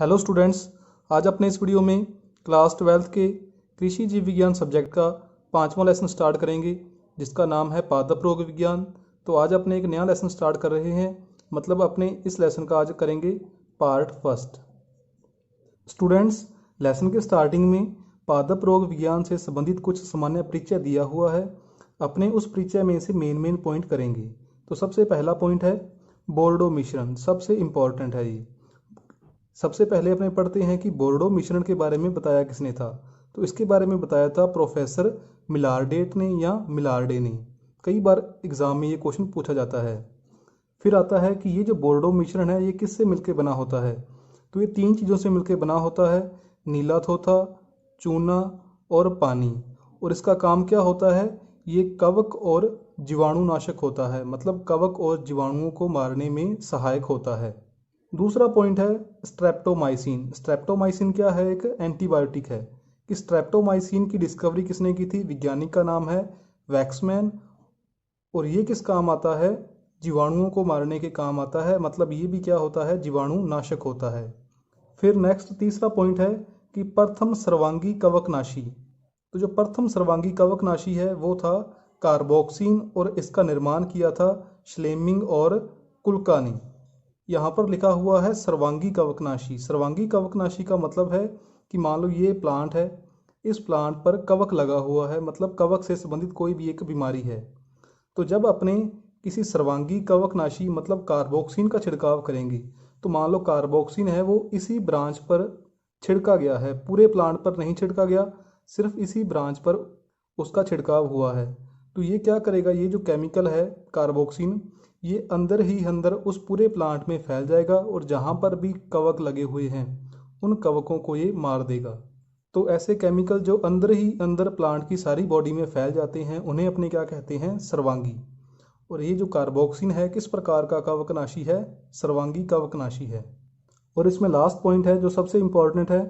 Hello students, आज अपने इस वीडियो में क्लास 12th के कृषि जीव विज्ञान सब्जेक्ट का 5वां लेसन स्टार्ट करेंगे, जिसका नाम है पादप रोग विज्ञान। तो आज अपने एक नया लेसन स्टार्ट कर रहे हैं, मतलब अपने इस लेसन का आज करेंगे पार्ट फर्स्ट। स्टूडेंट्स, लेसन के स्टार्टिंग में पादप रोग विज्ञान से संबंधित कुछ सामान्य परिचय दिया हुआ है। अपने उस परिचय में से मेन पॉइंट करेंगे। तो सबसे पहला पॉइंट है बोर्डो मिश्रण, सबसे इम्पॉर्टेंट है ये। सबसे पहले अपने पढ़ते हैं कि बोर्डो मिश्रण के बारे में बताया किसने था। तो इसके बारे में बताया था प्रोफेसर मिलार्डेट ने या मिलार्डे ने। कई बार एग्जाम में ये क्वेश्चन पूछा जाता है। फिर आता है कि ये जो बोर्डो मिश्रण है ये किससे मिलकर बना होता है। तो ये 3 चीज़ों से मिलकर बना होता है, नीला थोथा, चूना और पानी। और इसका काम क्या होता है, ये कवक और जीवाणुनाशक होता है, मतलब कवक और जीवाणुओं को मारने में सहायक होता है। दूसरा पॉइंट है स्ट्रेप्टोमाइसिन। स्ट्रेप्टोमाइसिन क्या है, एक एंटीबायोटिक है। कि स्ट्रेप्टोमाइसिन की डिस्कवरी किसने की थी, वैज्ञानिक का नाम है वैक्समैन। और ये किस काम आता है, जीवाणुओं को मारने के काम आता है, मतलब ये भी क्या होता है, जीवाणु नाशक होता है। फिर नेक्स्ट तीसरा पॉइंट है कि प्रथम सर्वांगी कवकनाशी। तो जो प्रथम सर्वांगी कवकनाशी है वो था कार्बोक्सिन, और इसका निर्माण किया था श्लेमिंग और कुल्का ने। यहाँ पर लिखा हुआ है सर्वांगी कवकनाशी। सर्वांगी कवकनाशी का मतलब है कि मान लो ये प्लांट है, इस प्लांट पर कवक लगा हुआ है, मतलब कवक से संबंधित कोई भी एक बीमारी है। तो जब अपने किसी सर्वांगी कवकनाशी मतलब कार्बोक्सिन का छिड़काव करेंगे, तो मान लो कार्बोक्सिन है वो इसी ब्रांच पर छिड़का गया है, पूरे प्लांट पर नहीं छिड़का गया, सिर्फ इसी ब्रांच पर उसका छिड़काव हुआ है। तो ये क्या करेगा, ये जो केमिकल है कार्बोक्सिन, ये अंदर ही अंदर उस पूरे प्लांट में फैल जाएगा, और जहाँ पर भी कवक लगे हुए हैं उन कवकों को ये मार देगा। तो ऐसे केमिकल जो अंदर ही अंदर प्लांट की सारी बॉडी में फैल जाते हैं उन्हें अपने क्या कहते हैं, सर्वांगी। और ये जो कार्बोक्सिन है किस प्रकार का कवकनाशी है, सर्वांगी कवकनाशी है। और इसमें लास्ट पॉइंट है जो सबसे इम्पोर्टेंट है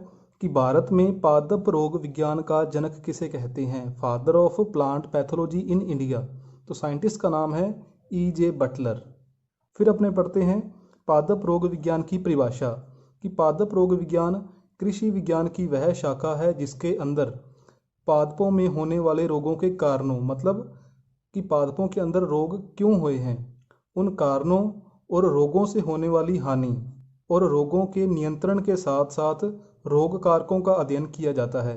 कि भारत में पादप रोग विज्ञान का जनक किसे कहते हैं, father of plant pathology in India. तो साइंटिस्ट का नाम है E.J. बटलर। फिर अपने पढ़ते हैं पादप रोग विज्ञान की परिभाषा। कि पादप रोग विज्ञान कृषि विज्ञान की वह शाखा है जिसके अंदर पादपों में होने वाले रोगों के कारणों, मतलब कि पादपों के अंदर रोग क्यों हुए हैं, उन कारणों और रोगों से होने वाली हानि और रोगों के नियंत्रण के साथ साथ रोग कारकों का अध्ययन किया जाता है।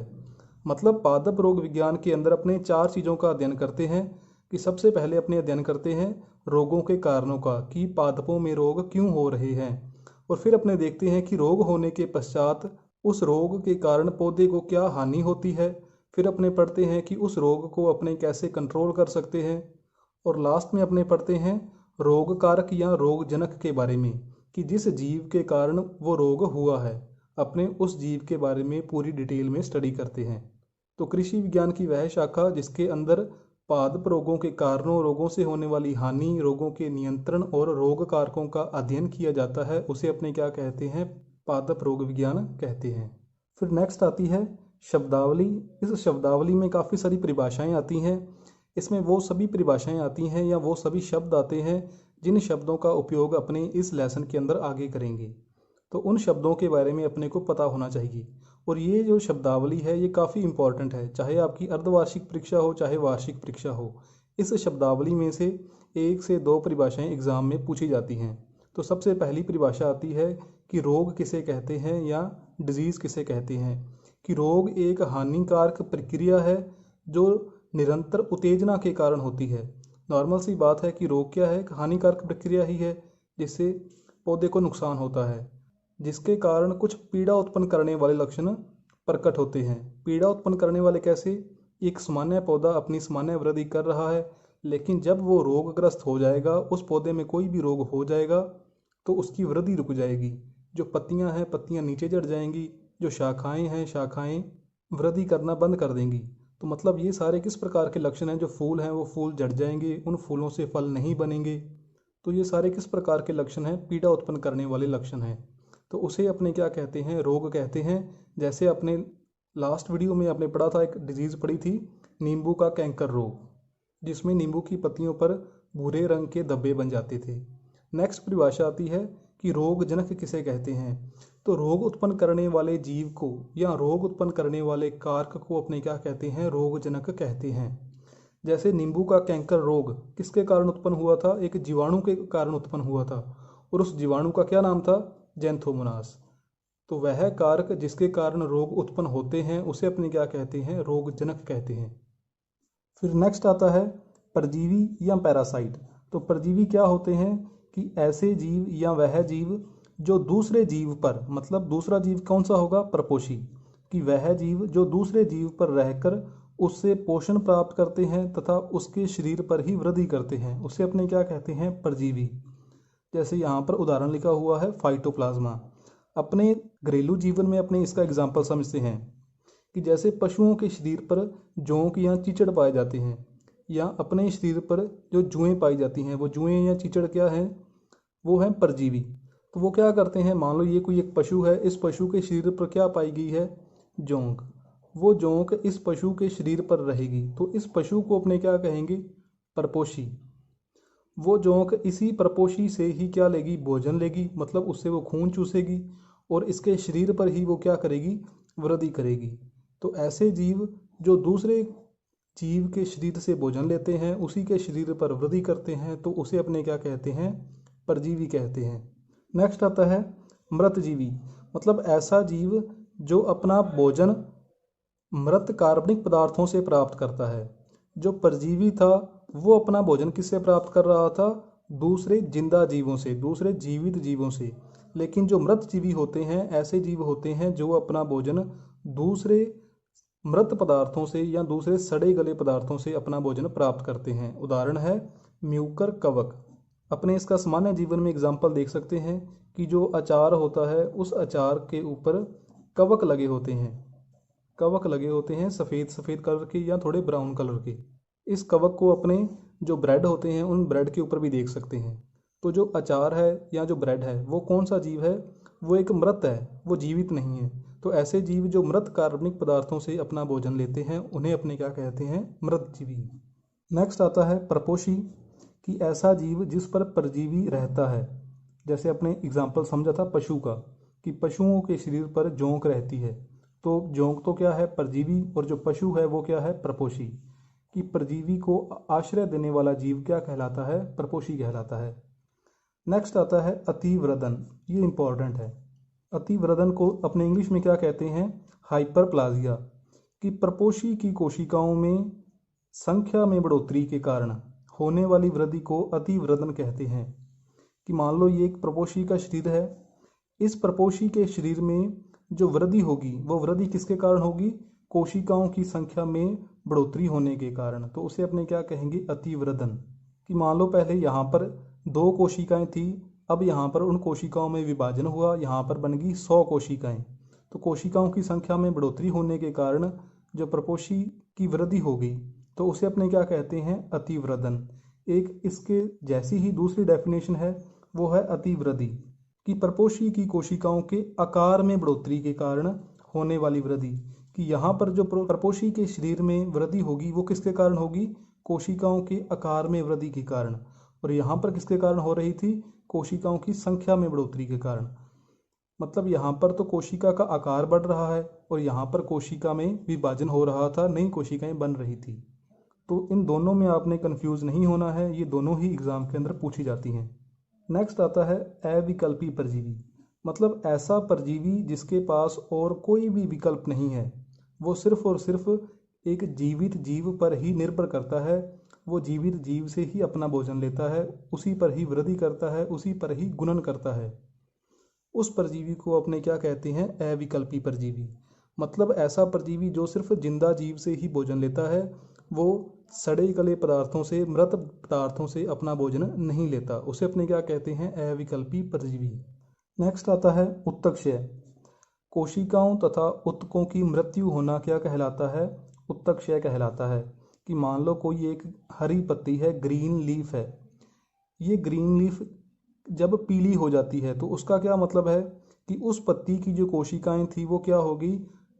मतलब पादप रोग विज्ञान के अंदर अपने 4 चीज़ों का अध्ययन करते हैं। कि सबसे पहले अपने अध्ययन करते हैं रोगों के कारणों का, कि पादपों में रोग क्यों हो रहे हैं। और फिर अपने देखते हैं कि रोग होने के पश्चात उस रोग के कारण पौधे को क्या हानि होती है। फिर अपने पढ़ते हैं कि उस रोग को अपने कैसे कंट्रोल कर सकते हैं। और लास्ट में अपने पढ़ते हैं रोग कारक या रोग जनक के बारे में, कि जिस जीव के कारण वो रोग हुआ है, अपने उस जीव के बारे में पूरी डिटेल में स्टडी करते हैं। तो कृषि विज्ञान की वह शाखा जिसके अंदर पादप रोगों के कारणों, रोगों से होने वाली हानि, रोगों के नियंत्रण और रोग कारकों का अध्ययन किया जाता है, उसे अपने क्या कहते हैं, पादप रोग विज्ञान कहते हैं। फिर नेक्स्ट आती है शब्दावली। इस शब्दावली में काफ़ी सारी परिभाषाएं आती हैं। इसमें वो सभी परिभाषाएं आती हैं या वो सभी शब्द आते हैं जिन शब्दों का उपयोग अपने इस लेसन के अंदर आगे करेंगे। तो उन शब्दों के बारे में अपने को पता होना चाहिए। और ये जो शब्दावली है ये काफ़ी इंपॉर्टेंट है, चाहे आपकी अर्धवार्षिक परीक्षा हो चाहे वार्षिक परीक्षा हो। इस शब्दावली में से 1 से 2 परिभाषाएं एग्ज़ाम में पूछी जाती हैं। तो सबसे पहली परिभाषा आती है कि रोग किसे कहते हैं या डिजीज़ किसे कहते हैं। कि रोग एक हानिकारक प्रक्रिया है जो निरंतर उत्तेजना के कारण होती है। नॉर्मल सी बात है कि रोग क्या है, हानिकारक प्रक्रिया ही है जिससे पौधे को नुकसान होता है, जिसके कारण कुछ पीड़ा उत्पन्न करने वाले लक्षण प्रकट होते हैं। पीड़ा उत्पन्न करने वाले कैसे, एक सामान्य पौधा अपनी सामान्य वृद्धि कर रहा है, लेकिन जब वो रोगग्रस्त हो जाएगा, उस पौधे में कोई भी रोग हो जाएगा, तो उसकी वृद्धि रुक जाएगी। जो पत्तियां हैं पत्तियां नीचे झड़ जाएंगी, जो शाखाएं हैं शाखाएं वृद्धि करना बंद कर देंगी। तो मतलब ये सारे किस प्रकार के लक्षण हैं, जो फूल हैं वो फूल झड़ जाएंगे, उन फूलों से फल नहीं बनेंगे। तो ये सारे किस प्रकार के लक्षण हैं, पीड़ा उत्पन्न करने वाले लक्षण हैं। तो उसे अपने क्या कहते हैं, रोग कहते हैं। जैसे अपने लास्ट वीडियो में आपने पढ़ा था, एक डिजीज़ पढ़ी थी नींबू का कैंकर रोग, जिसमें नींबू की पत्तियों पर भूरे रंग के धब्बे बन जाते थे। नेक्स्ट परिभाषा आती है कि रोग जनक किसे कहते हैं। तो रोग उत्पन्न करने वाले जीव को या रोग उत्पन्न करने वाले कारक को अपने क्या कहते हैं, रोगजनक कहते हैं। जैसे नींबू का कैंकर रोग किसके कारण उत्पन्न हुआ था, एक जीवाणु के कारण उत्पन्न हुआ था, और उस जीवाणु का क्या नाम था, जैंथोमोनास। तो वह कारक जिसके कारण रोग उत्पन्न होते हैं उसे अपने क्या कहते हैं, रोगजनक कहते हैं। फिर नेक्स्ट आता है परजीवी या पैरासाइट। तो परजीवी क्या होते हैं कि ऐसे जीव या वह जीव जो दूसरे जीव पर, मतलब दूसरा जीव कौन सा होगा, परपोषी, कि वह जीव जो दूसरे जीव पर रहकर उससे पोषण प्राप्त करते हैं तथा उसके शरीर पर ही वृद्धि करते हैं, उसे अपने क्या कहते हैं, परजीवी। जैसे यहाँ पर उदाहरण लिखा हुआ है फाइटोप्लाज्मा। अपने घरेलू जीवन में अपने इसका एग्जाम्पल समझते हैं कि जैसे पशुओं के शरीर पर जोंक या चीचड़ पाए जाते हैं, या अपने शरीर पर जो जुएँ पाई जाती हैं, वो जुएँ या चीचड़ क्या हैं, वो हैं परजीवी। तो वो क्या करते हैं, मान लो ये कोई एक पशु है, इस पशु के शरीर पर क्या पाई गई है, जोंक। वो जोंक इस पशु के शरीर पर रहेगी, तो इस पशु को अपने क्या कहेंगे, परपोषी। वो जोंक इसी परपोषी से ही क्या लेगी, भोजन लेगी, मतलब उससे वो खून चूसेगी और इसके शरीर पर ही वो क्या करेगी, वृद्धि करेगी। तो ऐसे जीव जो दूसरे जीव के शरीर से भोजन लेते हैं, उसी के शरीर पर वृद्धि करते हैं, तो उसे अपने क्या कहते हैं, परजीवी कहते हैं। नेक्स्ट आता है मृतजीवी, मतलब ऐसा जीव जो अपना भोजन मृत कार्बनिक पदार्थों से प्राप्त करता है। जो परजीवी था वो अपना भोजन किससे प्राप्त कर रहा था, दूसरे जिंदा जीवों से, दूसरे जीवित जीवों से। लेकिन जो मृत जीवी होते हैं, ऐसे जीव होते हैं जो अपना भोजन दूसरे मृत पदार्थों से या दूसरे सड़े गले पदार्थों से अपना भोजन प्राप्त करते हैं। उदाहरण है म्यूकर कवक। अपने इसका सामान्य जीवन में एग्जाम्पल देख सकते हैं कि जो अचार होता है उस अचार के ऊपर कवक लगे होते हैं, कवक लगे होते हैं सफ़ेद सफ़ेद कलर के या थोड़े ब्राउन कलर के। इस कवक को अपने जो ब्रेड होते हैं उन ब्रेड के ऊपर भी देख सकते हैं। तो जो अचार है या जो ब्रेड है वो कौन सा जीव है, वो एक मृत है, वो जीवित नहीं है। तो ऐसे जीव जो मृत कार्बनिक पदार्थों से अपना भोजन लेते हैं उन्हें अपने क्या कहते हैं, मृतजीवी। नेक्स्ट आता है परपोषी, कि ऐसा जीव जिस पर परजीवी रहता है। जैसे अपने एग्जाम्पल समझा था पशु का, कि पशुओं के शरीर पर जोंक रहती है, तो जोंक तो क्या है, परजीवी, और जो पशु है वो क्या है, परपोषी। कि परजीवी को आश्रय देने वाला जीव क्या कहलाता है, परपोषी कहलाता है। नेक्स्ट आता है अतिवृदन, ये इंपॉर्टेंट है। अतिवृदन को अपने इंग्लिश में क्या कहते हैं, हाइपरप्लाजिया। कि परपोषी की कोशिकाओं में संख्या में बढ़ोतरी के कारण होने वाली वृद्धि को अतिवृदन कहते हैं। कि मान लो ये एक परपोषी का शरीर है, इस परपोषी के शरीर में जो वृद्धि होगी वो वृद्धि किसके कारण होगी, कोशिकाओं की संख्या में बढ़ोतरी होने के कारण, तो उसे अपने क्या कहेंगे, अतिवृदन। कि मान लो पहले यहाँ पर 2 कोशिकाएं थी, अब यहाँ पर उन कोशिकाओं में विभाजन हुआ, यहाँ पर बन गई 100 कोशिकाएं। तो कोशिकाओं की संख्या में बढ़ोतरी होने के कारण जो परपोषी की वृद्धि हो गई, तो उसे अपने क्या कहते हैं, अतिवृदन। एक इसके जैसी ही दूसरी डेफिनेशन है, वो है अतिवृद्धि। कि परपोषी की कोशिकाओं के आकार में बढ़ोतरी के कारण होने वाली वृद्धि। कि यहाँ पर जो परपोषी के शरीर में वृद्धि होगी वो किसके कारण होगी, कोशिकाओं के आकार में वृद्धि के कारण। और यहाँ पर किसके कारण हो रही थी, कोशिकाओं की संख्या में बढ़ोतरी के कारण। मतलब यहाँ पर तो कोशिका का आकार बढ़ रहा है और यहाँ पर कोशिका में विभाजन हो रहा था, नई कोशिकाएं बन रही थी। तो इन दोनों में आपने कंफ्यूज नहीं होना है, ये दोनों ही एग्जाम के अंदर पूछी जाती हैं। नेक्स्ट आता है अविकल्पी परजीवी, मतलब ऐसा परजीवी जिसके पास और कोई भी विकल्प नहीं है, वो सिर्फ और सिर्फ एक जीवित जीव पर ही निर्भर करता है। वो जीवित जीव से ही अपना भोजन लेता है, उसी पर ही वृद्धि करता है, उसी पर ही गुणन करता है। उस परजीवी को अपने क्या कहते हैं, अविकल्पी परजीवी। मतलब ऐसा परजीवी जो सिर्फ जिंदा जीव से ही भोजन लेता है, वो सड़े गले पदार्थों से, मृत पदार्थों से अपना भोजन नहीं लेता, उसे अपने क्या कहते हैं, अविकल्पी परजीवी। नेक्स्ट आता है उत्तकक्षय। कोशिकाओं तथा उत्तकों की मृत्यु होना क्या कहलाता है, उत्तकक्षय कहलाता है। कि मान लो कोई एक हरी पत्ती है, ग्रीन लीफ है, ये ग्रीन लीफ जब पीली हो जाती है तो उसका क्या मतलब है कि उस पत्ती की जो कोशिकाएं थी वो क्या होगी,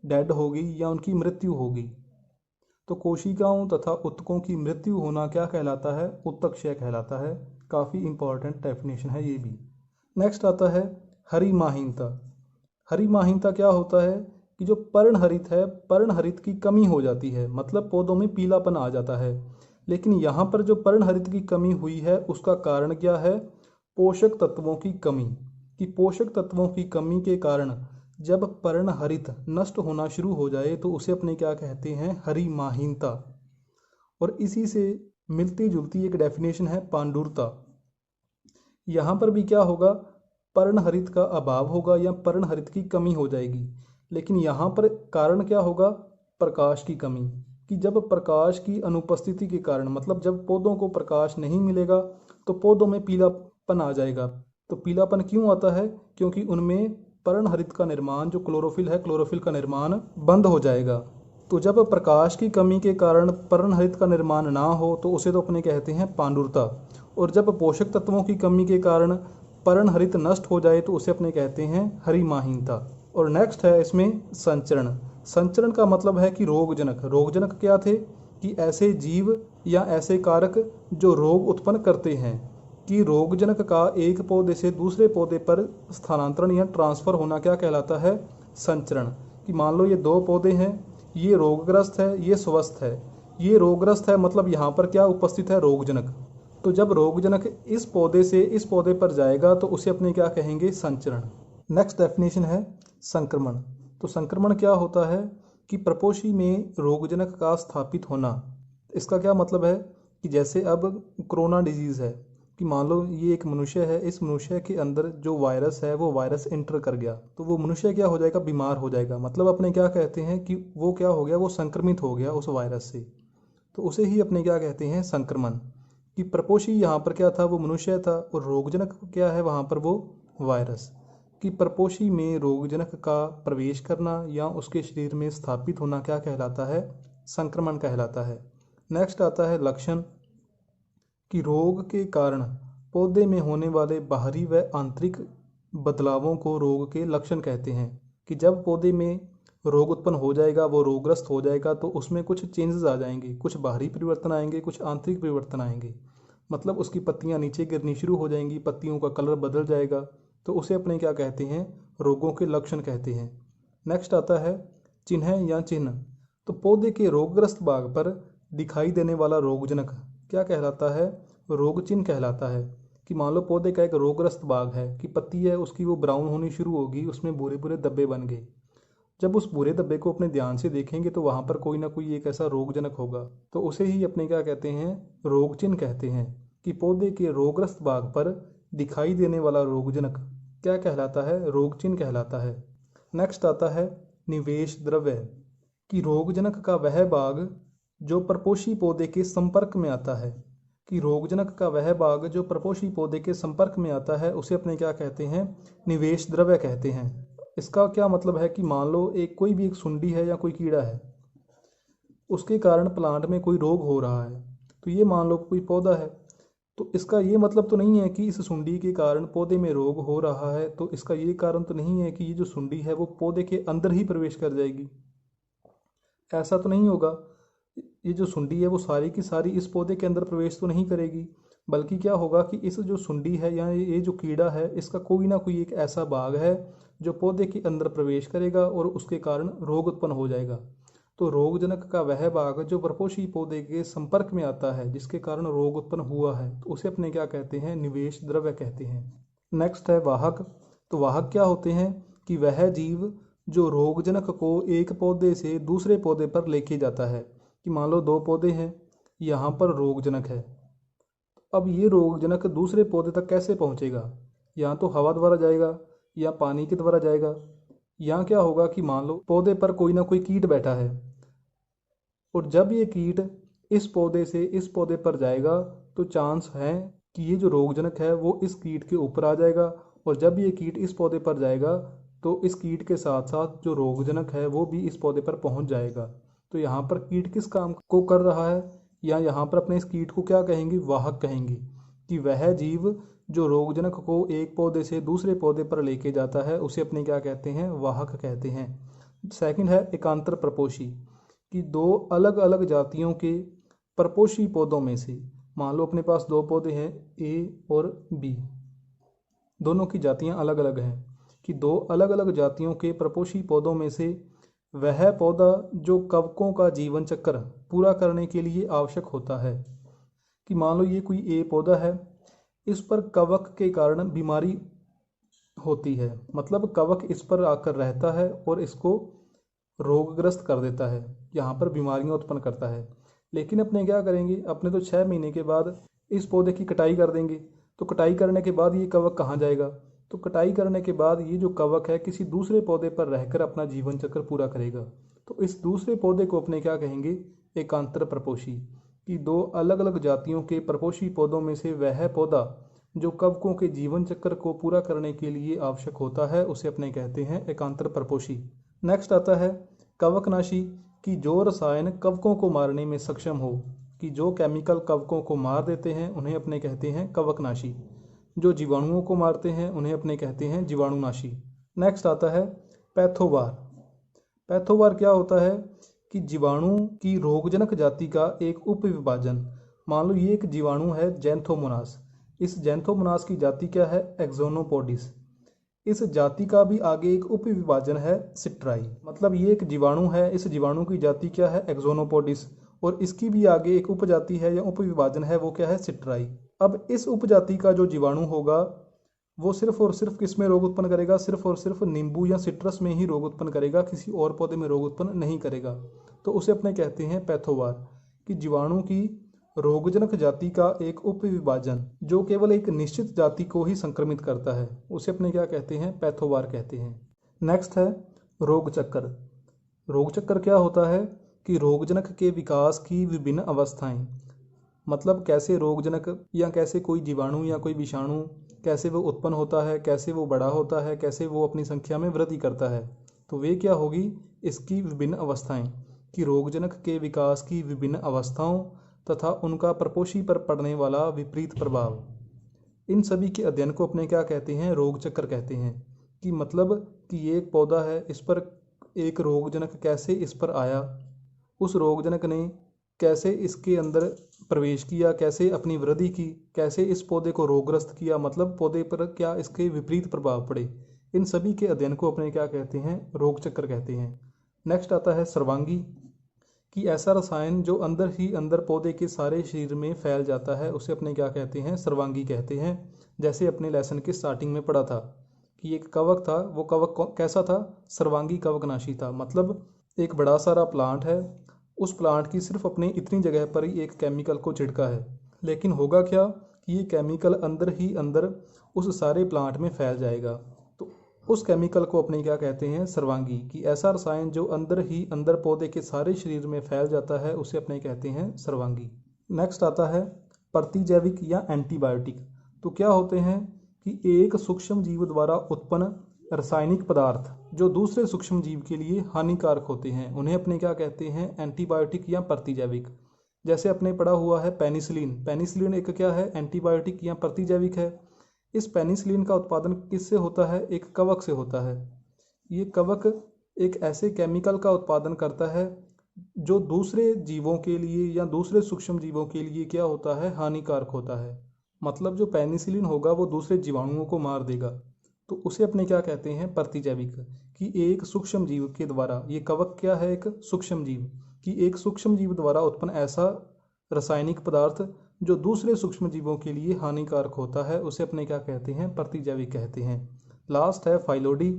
डेड होगी या उनकी मृत्यु होगी। तो कोशिकाओं तथा उत्तकों की मृत्यु होना क्या कहलाता है, उत्तकक्षय कहलाता है। काफ़ी इंपॉर्टेंट डेफिनेशन है ये भी। नेक्स्ट आता है हरिमाहीनता। हरिमाहीनता क्या होता है कि जो पर्णहरित है, पर्णहरित की कमी हो जाती है, मतलब पौधों में पीलापन आ जाता है। लेकिन यहाँ पर जो पर्णहरित की कमी हुई है उसका कारण क्या है? पोषक तत्वों की कमी। कि पोषक तत्वों की कमी के कारण जब पर्णहरित नष्ट होना शुरू हो जाए तो उसे अपने क्या कहते हैं? हरिमाहीनता। और इसी से मिलती जुलती एक डेफिनेशन है पांडुरता। यहाँ पर भी क्या होगा? पर्णहरित का अभाव होगा या पर्णहरित की कमी हो जाएगी। लेकिन यहाँ पर कारण क्या होगा? प्रकाश की कमी। कि जब प्रकाश की अनुपस्थिति के कारण, मतलब जब पौधों को प्रकाश नहीं मिलेगा तो पौधों में पीलापन आ जाएगा। तो पीलापन क्यों आता है? क्योंकि उनमें पर्णहरित का निर्माण, जो क्लोरोफिल है, क्लोरोफिल का निर्माण बंद हो जाएगा। तो जब प्रकाश की कमी के कारण पर्णहरित का निर्माण ना हो तो उसे तो अपने कहते हैं पांडुरता। और जब पोषक तत्वों की कमी के कारण पर्णहरित नष्ट हो जाए तो उसे अपने कहते हैं हरिमाहीनता। और नेक्स्ट है इसमें संचरण। संचरण का मतलब है कि रोगजनक। रोगजनक क्या थे? कि ऐसे जीव या ऐसे कारक जो रोग उत्पन्न करते हैं। कि रोगजनक का एक पौधे से दूसरे पौधे पर स्थानांतरण या ट्रांसफर होना क्या कहलाता है? संचरण। कि मान लो ये दो पौधे हैं, ये रोगग्रस्त है, ये स्वस्थ है। ये रोगग्रस्त है मतलब यहाँ पर क्या उपस्थित है? रोगजनक। तो जब रोगजनक इस पौधे से इस पौधे पर जाएगा तो उसे अपने क्या कहेंगे? संचरण। नेक्स्ट डेफिनेशन है संक्रमण। तो संक्रमण क्या होता है? कि प्रपोशी में रोगजनक का स्थापित होना। इसका क्या मतलब है? कि जैसे अब कोरोना डिजीज़ है, कि मान लो ये एक मनुष्य है, इस मनुष्य के अंदर जो वायरस है वो वायरस एंटर कर गया तो वो मनुष्य क्या हो जाएगा? बीमार हो जाएगा। मतलब अपने क्या कहते हैं कि वो क्या हो गया? वो संक्रमित हो गया उस वायरस से। तो उसे ही अपने क्या कहते हैं? संक्रमण। कि प्रपोशी यहाँ पर क्या था? वो मनुष्य था। और रोगजनक क्या है वहाँ पर? वो वायरस। कि प्रपोशी में रोगजनक का प्रवेश करना या उसके शरीर में स्थापित होना क्या कहलाता है? संक्रमण कहलाता है। नेक्स्ट आता है लक्षण। कि रोग के कारण पौधे में होने वाले बाहरी व आंतरिक बदलावों को रोग के लक्षण कहते हैं। कि जब पौधे में रोग उत्पन्न हो जाएगा, वो रोगग्रस्त हो जाएगा तो उसमें कुछ चेंजेस आ जाएंगे, कुछ बाहरी परिवर्तन आएंगे, कुछ आंतरिक परिवर्तन आएंगे। मतलब उसकी पत्तियां नीचे गिरनी शुरू हो जाएंगी, पत्तियों का कलर बदल जाएगा। तो उसे अपने क्या कहते हैं? रोगों के लक्षण कहते हैं। नेक्स्ट आता है चिन्ह या चिन्ह। तो पौधे के रोगग्रस्त भाग पर दिखाई देने वाला रोगजनक क्या कहलाता है? रोग चिन्ह कहलाता है। कि मान लो पौधे का एक रोगग्रस्त भाग है, कि पत्ती है उसकी वो ब्राउन होनी शुरू होगी, उसमें बुरे बुरे धब्बे बन गए। जब उस बुरे धब्बे को अपने ध्यान से देखेंगे तो वहाँ पर कोई ना कोई एक ऐसा रोगजनक होगा। तो उसे ही अपने क्या कहते हैं? रोग चिन्ह कहते हैं। कि पौधे के रोगग्रस्त भाग पर दिखाई देने वाला रोगजनक क्या कहलाता है? रोग चिन्ह कहलाता है। नेक्स्ट आता है निवेश द्रव्य। कि रोगजनक का वह भाग जो प्रपोशी पौधे के संपर्क में आता है। कि रोगजनक का वह भाग जो प्रपोशी पौधे के संपर्क में आता है उसे अपने क्या कहते हैं? निवेश द्रव्य कहते हैं। इसका क्या मतलब है? कि मान लो कोई भी एक सुंडी है या कोई कीड़ा है, उसके कारण प्लांट में कोई रोग हो रहा है। तो ये मान लो कोई पौधा है, तो इसका ये मतलब तो नहीं है कि इस सुंडी के कारण पौधे में रोग हो रहा है। तो इसका ये कारण तो नहीं है कि ये जो सुंडी है वो पौधे के अंदर ही प्रवेश कर जाएगी। ऐसा तो नहीं होगा। ये जो सुंडी है वो सारी की सारी इस पौधे के अंदर प्रवेश तो नहीं करेगी, बल्कि क्या होगा कि इस जो सुंडी है या ये जो कीड़ा है, इसका कोई ना कोई एक ऐसा भाग है जो पौधे के अंदर प्रवेश करेगा और उसके कारण रोग उत्पन्न हो जाएगा। तो रोगजनक का वह भाग जो प्रपोशी पौधे के संपर्क में आता है जिसके कारण रोग उत्पन्न हुआ है, तो उसे अपने क्या कहते हैं? निवेश द्रव्य कहते हैं। नेक्स्ट है वाहक। तो वाहक क्या होते हैं? कि वह जीव जो रोगजनक को एक पौधे से दूसरे पौधे पर लेके जाता है। कि मान लो दो पौधे हैं, यहाँ पर रोगजनक है, अब ये रोगजनक दूसरे पौधे तक कैसे पहुँचेगा? या तो हवा द्वारा जाएगा या पानी के द्वारा जाएगा। यहाँ क्या होगा कि मान लो पौधे पर कोई ना कोई कीट बैठा है, और जब ये कीट इस पौधे से इस पौधे पर जाएगा तो चांस है कि ये जो रोगजनक है वो इस कीट के ऊपर आ जाएगा। और जब ये कीट इस पौधे पर जाएगा तो इस कीट के साथ साथ जो रोगजनक है वो भी इस पौधे पर पहुंच जाएगा। तो यहाँ पर कीट किस काम को कर रहा है? या यहाँ पर अपने इस कीट को क्या कहेंगे? वाहक कहेंगे। कि वह जीव जो रोगजनक को एक पौधे से दूसरे पौधे पर लेके जाता है उसे अपने क्या कहते हैं? वाहक कहते हैं। सेकंड है एकांतर प्रपोशी। कि दो अलग अलग जातियों के प्रपोशी पौधों में से, मान लो अपने पास दो पौधे हैं, ए और बी, दोनों की जातियां अलग अलग हैं। कि दो अलग अलग जातियों के प्रपोषी पौधों में से वह पौधा जो कवकों का जीवन चक्र पूरा करने के लिए आवश्यक होता है। कि मान लो ये कोई ए पौधा है, इस पर कवक के कारण बीमारी होती है, मतलब कवक इस पर आकर रहता है और इसको रोगग्रस्त कर देता है, यहाँ पर बीमारियाँ उत्पन्न करता है। लेकिन अपने क्या करेंगे, अपने तो 6 महीने के बाद इस पौधे की कटाई कर देंगे। तो कटाई करने के बाद ये कवक कहाँ जाएगा? तो कटाई करने के बाद ये जो कवक है किसी दूसरे पौधे पर रहकर अपना जीवन चक्र पूरा करेगा। तो इस दूसरे पौधे को अपने क्या कहेंगे? एकांतर प्रपोषी। कि दो अलग अलग जातियों के प्रपोषी पौधों में से वह पौधा जो कवकों के जीवन चक्र को पूरा करने के लिए आवश्यक होता है उसे अपने कहते हैं एकांतर प्रपोषी। नेक्स्ट आता है कवकनाशी। कि जो रसायन कवकों को मारने में सक्षम हो, कि जो केमिकल कवकों को मार देते हैं उन्हें अपने कहते हैं कवकनाशी। जो जीवाणुओं को मारते हैं उन्हें अपने कहते हैं जीवाणुनाशी। नेक्स्ट आता है पैथोवार। पैथोवार क्या होता है? कि जीवाणु की रोगजनक जाति का एक उपविभाजन। मान लो ये एक जीवाणु है जैंथोमोनास। इस जैंथोमोनास की जाति क्या है? एक्सोनोपोडिस। इस जाति का भी आगे एक उपविभाजन है सिट्राई। मतलब ये एक जीवाणु है, इस जीवाणु की जाति क्या है? एक्सोनोपोडिस। और इसकी भी आगे एक उपजाति है या उपविभाजन है, वो क्या है? सिट्राई। अब इस उपजाति का जो जीवाणु होगा वो सिर्फ और सिर्फ किस में रोग उत्पन्न करेगा? सिर्फ और सिर्फ नींबू या सिट्रस में ही रोग उत्पन्न करेगा, किसी और पौधे में रोग उत्पन्न नहीं करेगा। तो उसे अपने कहते हैं पैथोवार। कि जीवाणु की रोगजनक जाति का एक उपविभाजन जो केवल एक निश्चित जाति को ही संक्रमित करता है उसे अपने क्या कहते हैं? पैथोवार कहते हैं। नेक्स्ट है रोग चक्कर। रोग चक्कर क्या होता है? कि रोगजनक के विकास की विभिन्न अवस्थाएं, मतलब कैसे रोगजनक या कैसे कोई जीवाणु या कोई विषाणु कैसे वो उत्पन्न होता है, कैसे वो बड़ा होता है, कैसे वो अपनी संख्या में वृद्धि करता है। तो वे क्या होगी? इसकी विभिन्न अवस्थाएं। कि रोगजनक के विकास की विभिन्न अवस्थाओं तथा उनका प्रपोषी पर पड़ने वाला विपरीत प्रभाव, इन सभी के अध्ययन को अपने क्या कहते हैं? रोग चक्र कहते हैं। कि मतलब कि ये एक पौधा है, इस पर एक रोगजनक कैसे इस पर आया, उस रोगजनक ने कैसे इसके अंदर प्रवेश किया, कैसे अपनी वृद्धि की, कैसे इस पौधे को रोगग्रस्त किया, मतलब पौधे पर क्या इसके विपरीत प्रभाव पड़े। इन सभी के अध्ययन को अपने क्या कहते हैं? रोग चक्र कहते हैं। नेक्स्ट आता है सर्वांगी। कि ऐसा रसायन जो अंदर ही अंदर पौधे के सारे शरीर में फैल जाता है उसे अपने क्या कहते हैं? सर्वांगी कहते हैं। जैसे अपने लेसन के स्टार्टिंग में पढ़ा था कि एक कवक था, वो कवक कैसा था? सर्वांगी कवकनाशी था। मतलब एक बड़ा सारा प्लांट है, उस प्लांट की सिर्फ अपने इतनी जगह पर ही एक केमिकल को छिड़का है, लेकिन होगा क्या कि ये केमिकल अंदर ही अंदर उस सारे प्लांट में फैल जाएगा। तो उस केमिकल को अपने क्या कहते हैं? सर्वांगी। कि ऐसा रसायन जो अंदर ही अंदर पौधे के सारे शरीर में फैल जाता है उसे अपने कहते हैं सर्वांगी। नेक्स्ट आता है प्रतिजैविक या एंटीबायोटिक। तो क्या होते हैं? कि एक सूक्ष्म जीव द्वारा उत्पन्न रासायनिक पदार्थ जो दूसरे सूक्ष्म जीव के लिए हानिकारक होते हैं उन्हें अपने क्या कहते हैं? एंटीबायोटिक या प्रतिजैविक। जैसे अपने पढ़ा हुआ है पेनिसिलिन। पेनिसिलिन एक क्या है? एंटीबायोटिक या प्रतिजैविक है। इस पेनिसिलिन का उत्पादन किससे होता है? एक कवक से होता है। ये कवक एक ऐसे केमिकल का उत्पादन करता है जो दूसरे जीवों के लिए या दूसरे सूक्ष्म जीवों के लिए क्या होता है? हानिकारक होता है। मतलब जो पेनिसिलिन होगा वो दूसरे जीवाणुओं को मार देगा, तो उसे अपने क्या कहते हैं? प्रतिजैविक। कि एक सूक्ष्म जीव के द्वारा, ये कवक क्या है? एक सूक्ष्म जीव। कि एक सूक्ष्म जीव द्वारा उत्पन्न ऐसा रासायनिक पदार्थ जो दूसरे सूक्ष्म जीवों के लिए हानिकारक होता है उसे अपने क्या कहते हैं? प्रतिजैविक कहते हैं। लास्ट है फाइलोडी।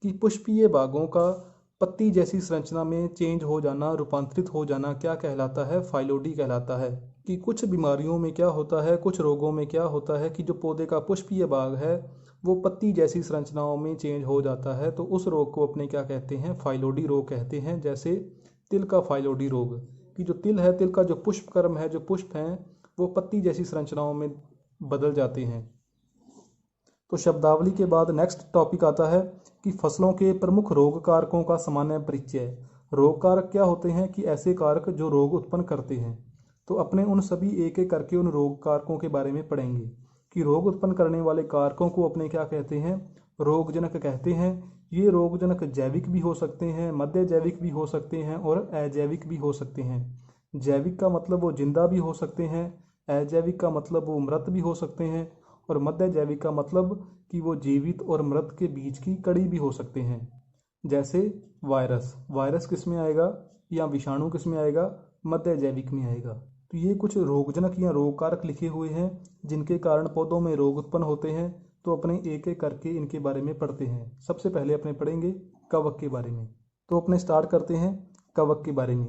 कि पुष्पीय भागों का पत्ती जैसी संरचना में चेंज हो जाना, रूपांतरित हो जाना क्या कहलाता है? फाइलोडी कहलाता है। कि कुछ बीमारियों में क्या होता है, कुछ रोगों में क्या होता है कि जो पौधे का पुष्पीय भाग है वो पत्ती जैसी संरचनाओं में चेंज हो जाता है, तो उस रोग को अपने क्या कहते हैं? फाइलोडी रोग कहते हैं। जैसे तिल का फाइलोडी रोग। कि जो तिल है, तिल का जो पुष्पक्रम है, जो पुष्प हैं वो पत्ती जैसी संरचनाओं में बदल जाते हैं। तो शब्दावली के बाद नेक्स्ट टॉपिक आता है कि फसलों के प्रमुख रोग कारकों का सामान्य परिचय। रोग कारक क्या होते हैं? कि ऐसे कारक जो रोग उत्पन्न करते हैं। तो अपने उन सभी एक एक करके उन रोग कारकों के बारे में पढ़ेंगे। कि रोग उत्पन्न करने वाले कारकों को अपने क्या कहते हैं? रोगजनक कहते हैं। ये रोगजनक जैविक भी हो सकते हैं, मध्य जैविक भी हो सकते हैं और अजैविक भी हो सकते हैं। जैविक का मतलब वो जिंदा भी हो सकते हैं, अजैविक का मतलब वो मृत भी हो सकते हैं, और मध्य जैविक का मतलब कि वो जीवित और मृत के बीच की कड़ी भी हो सकते हैं। जैसे वायरस, वायरस किस में आएगा या विषाणु किस में आएगा, मध्य जैविक में आएगा। तो ये कुछ रोगजनक या रोग कारक लिखे हुए हैं जिनके कारण पौधों में रोग उत्पन्न होते हैं। तो अपने एक एक करके इनके बारे में पढ़ते हैं। सबसे पहले अपने पढ़ेंगे कवक के बारे में। तो अपने स्टार्ट करते हैं कवक के बारे में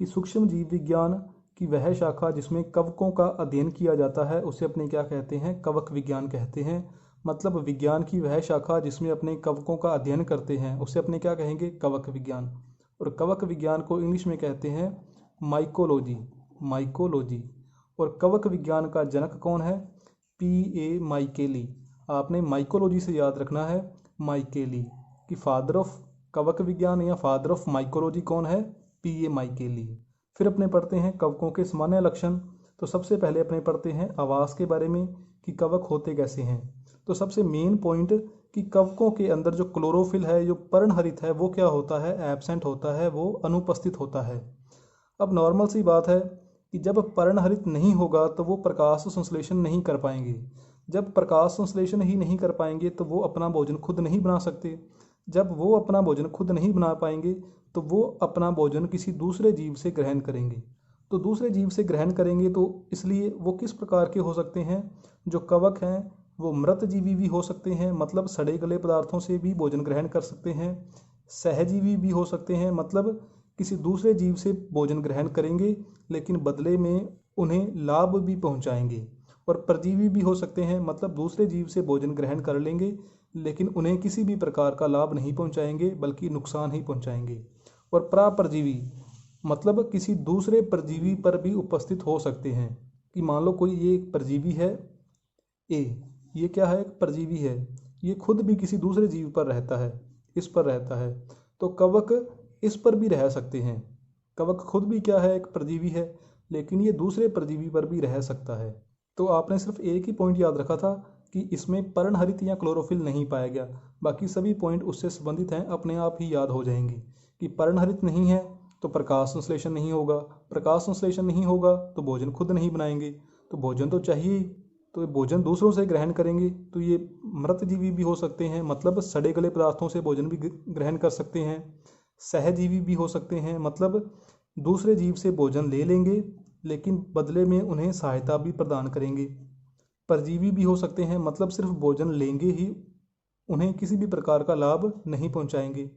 कि सूक्ष्म जीव विज्ञान की वह शाखा जिसमें कवकों का अध्ययन किया जाता है उसे अपने क्या कहते हैं, कवक विज्ञान कहते हैं। मतलब विज्ञान की वह शाखा जिसमें अपने कवकों का अध्ययन करते हैं उसे अपने क्या कहेंगे, कवक विज्ञान। और कवक विज्ञान को इंग्लिश में कहते हैं माइकोलॉजी, माइकोलॉजी। और कवक विज्ञान का जनक कौन है, P.A. माइकेली। आपने माइकोलॉजी से याद रखना है माइकेली कि फादर ऑफ कवक विज्ञान या फादर ऑफ माइकोलॉजी कौन है, P.A. माइकेली। फिर अपने पढ़ते हैं कवकों के सामान्य लक्षण। तो सबसे पहले अपने पढ़ते हैं आवास के बारे में कि कवक होते कैसे हैं। तो सबसे मेन पॉइंट कि कवकों के अंदर जो क्लोरोफिल है, जो पर्णहरित है, वो क्या होता है, एब्सेंट होता है, वो अनुपस्थित होता है। अब नॉर्मल सी बात है कि जब पर्णहरित नहीं होगा तो वो प्रकाश संश्लेषण नहीं कर पाएंगे। जब प्रकाश संश्लेषण ही नहीं कर पाएंगे तो वो अपना भोजन खुद नहीं बना सकते। जब वो अपना भोजन खुद नहीं बना पाएंगे तो वो अपना भोजन किसी दूसरे जीव से ग्रहण करेंगे। तो दूसरे जीव से ग्रहण करेंगे तो इसलिए वो किस प्रकार के हो सकते हैं, जो कवक हैं वो मृत जीवी भी हो सकते हैं, मतलब सड़े गले पदार्थों से भी भोजन ग्रहण कर सकते हैं। सहजीवी भी हो सकते हैं, मतलब किसी दूसरे जीव से भोजन ग्रहण करेंगे लेकिन बदले में उन्हें लाभ भी पहुंचाएंगे। और परजीवी भी हो सकते हैं, मतलब दूसरे जीव से भोजन ग्रहण कर लेंगे लेकिन उन्हें किसी भी प्रकार का लाभ नहीं पहुंचाएंगे बल्कि नुकसान ही पहुंचाएंगे। और प्रापरजीवी मतलब किसी दूसरे परजीवी पर भी उपस्थित हो सकते हैं कि मान लो कोई ये परजीवी है ए, ये क्या है, एक परजीवी है, ये खुद भी किसी दूसरे जीव पर रहता है, इस पर रहता है, तो कवक इस पर भी रह सकते हैं। कवक खुद भी क्या है, एक परजीवी है, लेकिन ये दूसरे परजीवी पर भी रह सकता है। तो आपने सिर्फ एक ही पॉइंट याद रखा था कि इसमें पर्णहरित या क्लोरोफिल नहीं पाया गया, बाकी सभी पॉइंट उससे संबंधित हैं, अपने आप ही याद हो जाएंगे कि पर्णहरित नहीं है तो प्रकाश संश्लेषण नहीं होगा, प्रकाश संश्लेषण नहीं होगा तो भोजन खुद नहीं बनाएंगे, तो भोजन तो चाहिए ही, तो ये भोजन दूसरों से ग्रहण करेंगे। तो ये मृत जीवी भी हो सकते हैं, मतलब सड़े गले पदार्थों से भोजन भी ग्रहण कर सकते हैं। सहजीवी भी हो सकते हैं, मतलब दूसरे जीव से भोजन ले लेंगे लेकिन बदले में उन्हें सहायता भी प्रदान करेंगे। परजीवी भी हो सकते हैं, मतलब सिर्फ भोजन लेंगे ही, उन्हें किसी भी प्रकार का लाभ नहीं पहुंचाएंगे।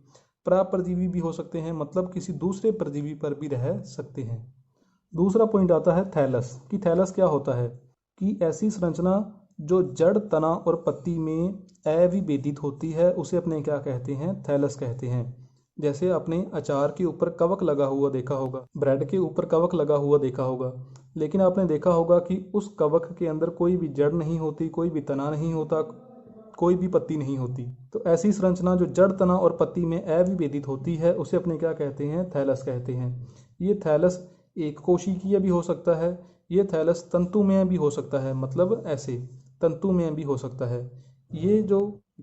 प्रापरजीवी भी हो सकते हैं, मतलब किसी दूसरे परजीवी पर भी रह सकते हैं। दूसरा पॉइंट आता है थैलस कि थैलस क्या होता है, कि ऐसी संरचना जो जड़, तना और पत्ती में अविभेदित होती है उसे अपने क्या कहते हैं, थैलस कहते हैं। जैसे अपने अचार के ऊपर कवक लगा हुआ देखा होगा, ब्रेड के ऊपर कवक लगा हुआ देखा होगा, लेकिन आपने देखा होगा कि उस कवक के अंदर कोई भी जड़ नहीं होती, कोई भी तना नहीं होता, कोई भी पत्ती नहीं होती। तो ऐसी संरचना जो जड़, तना और पत्ती में अविभेदित होती है उसे अपने क्या कहते हैं, थैलस कहते हैं। ये थैलस एक कोशिकीय भी हो सकता है, ये थैलस तंतुमय भी हो सकता है, मतलब ऐसे तंतुमय भी हो सकता है। ये जो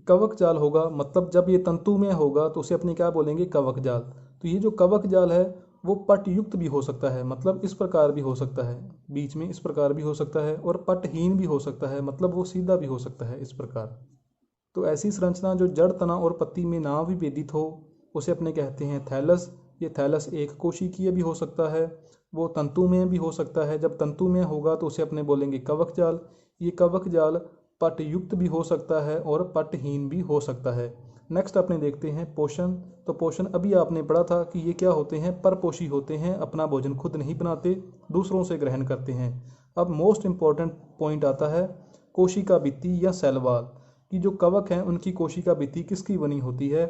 कवक जाल होगा, मतलब जब ये तंतुमय होगा तो उसे अपने क्या बोलेंगे, कवक जाल। तो ये जो कवक जाल है वो पटयुक्त भी हो सकता है, मतलब इस प्रकार भी हो सकता है, बीच में इस प्रकार भी हो सकता है, और पटहीन भी हो सकता है, मतलब वो सीधा भी हो सकता है, इस प्रकार। तो ऐसी संरचना जो जड़, तना और पत्ती में ना विभेदित हो उसे अपने कहते हैं थैलस। ये थैलस एक कोशिकीय भी हो सकता है, वो तंतुमय भी हो सकता है। जब तंतुमय होगा तो उसे अपने बोलेंगे कवक जाल। ये कवक जाल पटयुक्त भी हो सकता है और पटहीन भी हो सकता है। नेक्स्ट अपने देखते हैं पोषण। तो पोषण अभी आपने पढ़ा था कि ये क्या होते हैं, परपोषी होते हैं, अपना भोजन खुद नहीं बनाते, दूसरों से ग्रहण करते हैं। अब मोस्ट इम्पॉर्टेंट पॉइंट आता है कोशिका भित्ति या सेल वॉल, कि जो कवक हैं उनकी कोशिका भित्ति किसकी बनी होती है।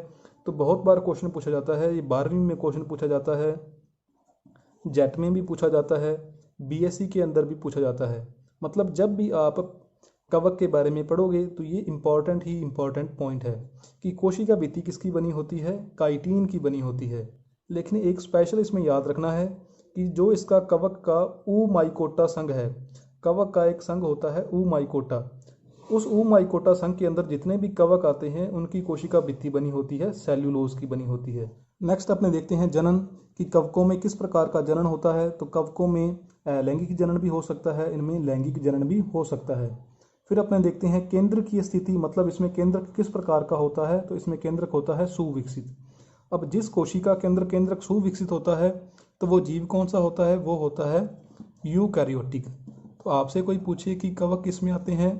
तो बहुत बार क्वेश्चन पूछा जाता है, ये 12वीं में क्वेश्चन पूछा जाता है, जेट में भी पूछा जाता है, बीएससी के अंदर भी पूछा जाता है। मतलब जब भी आप कवक के बारे में पढ़ोगे तो ये इम्पॉर्टेंट ही इम्पॉर्टेंट पॉइंट है कि कोशिका भित्ति किसकी बनी होती है, काइटिन की बनी होती है। लेकिन एक स्पेशल इसमें याद रखना है कि जो इसका कवक का ऊमाइकोटा संघ है, कवक का एक संघ होता है ऊमाइकोटा, उस ऊमाइकोटा संघ के अंदर जितने भी कवक आते हैं उनकी कोशिका भित्ति बनी होती है सेल्यूलोज की बनी होती है। नेक्स्ट अपने देखते हैं जनन, कि कवकों में किस प्रकार का जनन होता है। तो कवकों में लैंगिक जनन भी हो सकता है, इनमें लैंगिक जनन भी हो सकता है। फिर अपने देखते हैं केंद्र की स्थिति, मतलब इसमें केंद्रक किस प्रकार का होता है, तो इसमें केंद्रक होता है सुविकसित। अब जिस कोशिका के अंदर केंद्रक सुविकसित होता है तो वो जीव कौन सा होता है, वो होता है यूकैरियोटिक। तो आपसे कोई पूछे कि कवक किस में आते हैं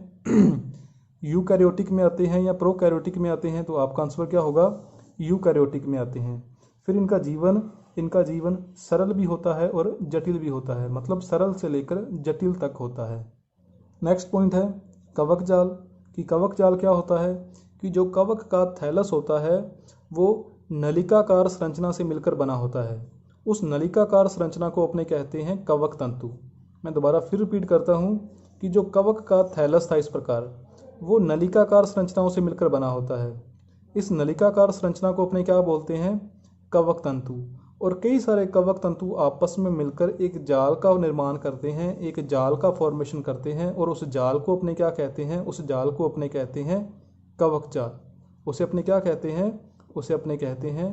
यूकैरियोटिक में आते हैं या प्रोकैरियोटिक में आते हैं, तो आपका आंसर क्या होगा, यूकैरियोटिक में आते हैं। फिर इनका जीवन सरल भी होता है और जटिल भी होता है, मतलब सरल से लेकर जटिल तक होता है। नेक्स्ट पॉइंट है कवक जाल। कि कवक जाल क्या होता है, कि जो कवक का थैलस होता है वो नलिकाकार संरचना से मिलकर बना होता है। उस नलिकाकार संरचना को अपने कहते हैं कवक तंतु। मैं दोबारा फिर रिपीट करता हूँ कि जो कवक का थैलस था इस प्रकार, वो नलिकाकार संरचनाओं से मिलकर बना होता है। इस नलिकाकार संरचना को अपने क्या बोलते हैं, कवक तंतु। और कई सारे कवक तंतु आपस में मिलकर एक जाल का निर्माण करते हैं, एक जाल का फॉर्मेशन करते हैं, और उस जाल को अपने क्या कहते हैं, उस जाल को अपने कहते हैं कवक जाल। उसे अपने क्या कहते हैं, उसे अपने कहते हैं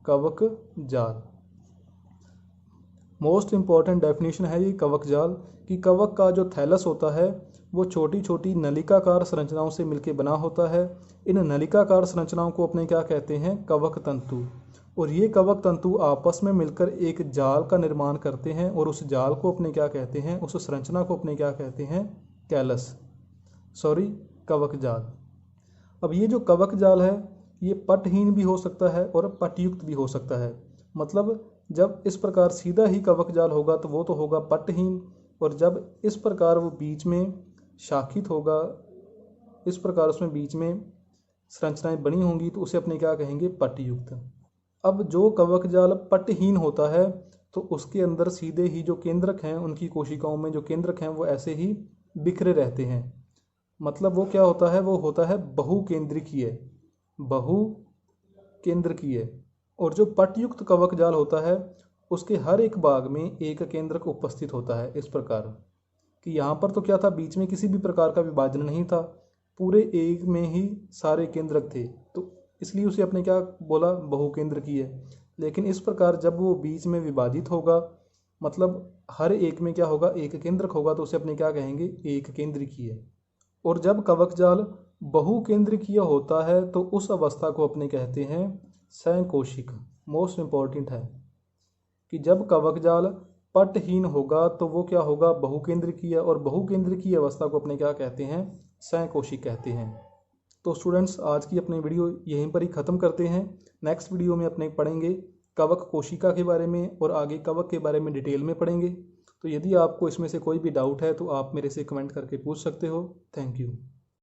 कवक जाल। मोस्ट इम्पॉर्टेंट डेफिनेशन है ये कवक जाल, कि कवक का जो थैलस होता है वो छोटी छोटी नलिकाकार संरचनाओं से मिलकर बना होता है। इन नलिकाकार संरचनाओं को अपने क्या कहते हैं, कवक तंतु। और ये कवक तंतु आपस में मिलकर एक जाल का निर्माण करते हैं, और उस जाल को अपने क्या कहते हैं, उस संरचना को अपने क्या कहते हैं, कवक जाल। अब ये जो कवक जाल है ये पटहीन भी हो सकता है और पटयुक्त भी हो सकता है। मतलब जब इस प्रकार सीधा ही कवक जाल होगा तो वो तो होगा पटहीन, और जब इस प्रकार वो बीच में शाखित होगा, इस प्रकार उसमें बीच में संरचनाएं बनी होंगी, तो उसे अपने क्या कहेंगे, पटयुक्त। अब जो कवक जाल पटहीन होता है तो उसके अंदर सीधे ही जो केंद्रक हैं, उनकी कोशिकाओं में जो केंद्रक हैं वो ऐसे ही बिखरे रहते हैं। मतलब वो क्या होता है, वो होता है बहुकेंद्रकीय। और जो पटयुक्त कवक जाल होता है उसके हर एक भाग में एक केंद्रक उपस्थित होता है। इस प्रकार कि यहाँ पर तो क्या था, बीच में किसी भी प्रकार का विभाजन नहीं था, पूरे एक में ही सारे केंद्रक थे, तो इसलिए उसे अपने क्या बोला, बहुकेंद्रकीय। लेकिन इस प्रकार जब वो बीच में विभाजित होगा, मतलब हर एक में क्या होगा, एक केंद्रक होगा, तो उसे अपने क्या कहेंगे, एक केंद्रकीय। और जब कवक जाल बहुकेंद्रकीय होता है तो उस अवस्था को अपने कहते हैं संकोशिक। मोस्ट इम्पॉर्टेंट है कि जब कवक जाल पटहीन होगा तो वो क्या होगा, बहुकेंद्रकीय, और बहुकेंद्रकीय अवस्था को अपने क्या कहते हैं, संकोशिक कहते हैं। तो स्टूडेंट्स आज की अपनी वीडियो यहीं पर ही ख़त्म करते हैं। नेक्स्ट वीडियो में अपने पढ़ेंगे कवक कोशिका के बारे में, और आगे कवक के बारे में डिटेल में पढ़ेंगे। तो यदि आपको इसमें से कोई भी डाउट है तो आप मेरे से कमेंट करके पूछ सकते हो। Thank you.